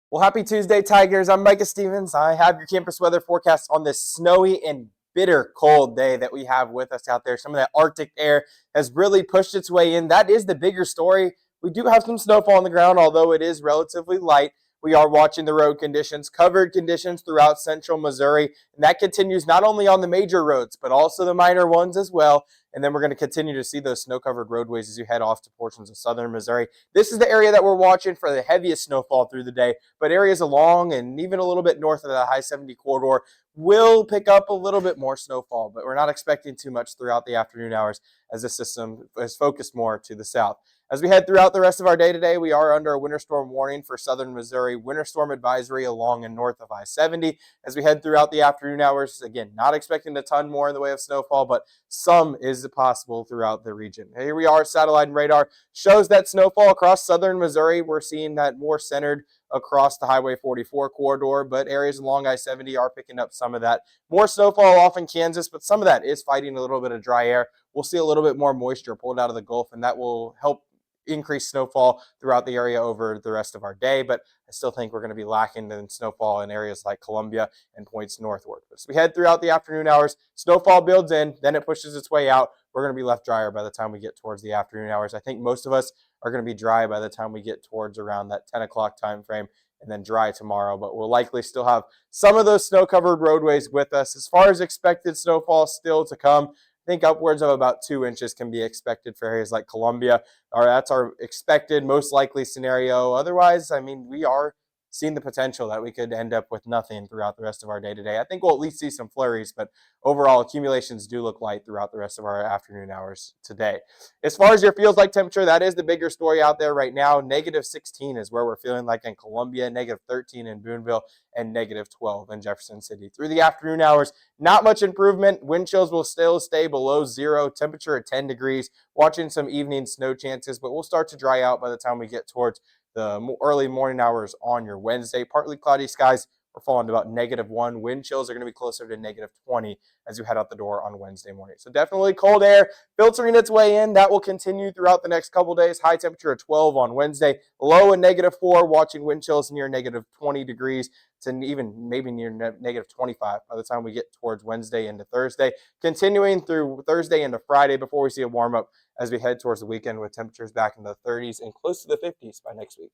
Well, happy Tuesday, Tigers. I'm Micah Stevens. I have your campus weather forecast on this snowy and bitter cold day that we have with us out there. Some of that Arctic air has really pushed its way in. That is the bigger story. We do have some snowfall on the ground, although it is relatively light. We are watching the road conditions, covered conditions throughout central Missouri, and that continues not only on the major roads, but also the minor ones as well. And then we're going to continue to see those snow-covered roadways as you head off to portions of southern Missouri. This is the area that we're watching for the heaviest snowfall through the day, but areas along and even a little bit north of the high 70 corridor will pick up a little bit more snowfall, but we're not expecting too much throughout the afternoon hours as the system is focused more to the south. As we head throughout the rest of our day today, we are under a winter storm warning for southern Missouri, winter storm advisory along and north of I-70. As we head throughout the afternoon hours, again, not expecting a ton more in the way of snowfall, but some is possible throughout the region. Here we are, satellite and radar shows that snowfall across southern Missouri. We're seeing that more centered across the Highway 44 corridor, but areas along I-70 are picking up some of that. More snowfall off in Kansas, but some of that is fighting a little bit of dry air. We'll see a little bit more moisture pulled out of the Gulf, and that will help increase snowfall throughout the area over the rest of our day, but I still think we're going to be lacking in snowfall in areas like Columbia and points northward. But as we head throughout the afternoon hours, snowfall builds in, then it pushes its way out. We're going to be left drier by the time we get towards the afternoon hours. I think most of us are going to be dry by the time we get towards around that 10 o'clock time frame, and then dry tomorrow, but we'll likely still have some of those snow-covered roadways with us. As far as expected snowfall still to come, I think upwards of about 2 inches can be expected for areas like Columbia. Or that's our expected, most likely scenario. Otherwise, I mean, we are seeing the potential that we could end up with nothing throughout the rest of our day today. I think we'll at least see some flurries, but overall accumulations do look light throughout the rest of our afternoon hours today. As far as your feels like temperature, that is the bigger story out there right now. Negative 16 is where we're feeling like in Columbia, negative 13 in Boonville, and negative 12 in Jefferson City. Through the afternoon hours, not much improvement. Wind chills will still stay below zero, temperature at 10 degrees. Watching some evening snow chances, but we'll start to dry out by the time we get towards the early morning hours on your Wednesday. Partly cloudy skies. We're falling to about -1. Wind chills are going to be closer to -20 as you head out the door on Wednesday morning. So definitely cold air filtering its way in. That will continue throughout the next couple days. High temperature of 12 on Wednesday. Low at -4. Watching wind chills near -20 degrees to even maybe near -25 by the time we get towards Wednesday into Thursday. Continuing through Thursday into Friday before we see a warm up as we head towards the weekend with temperatures back in the 30s and close to the 50s by next week.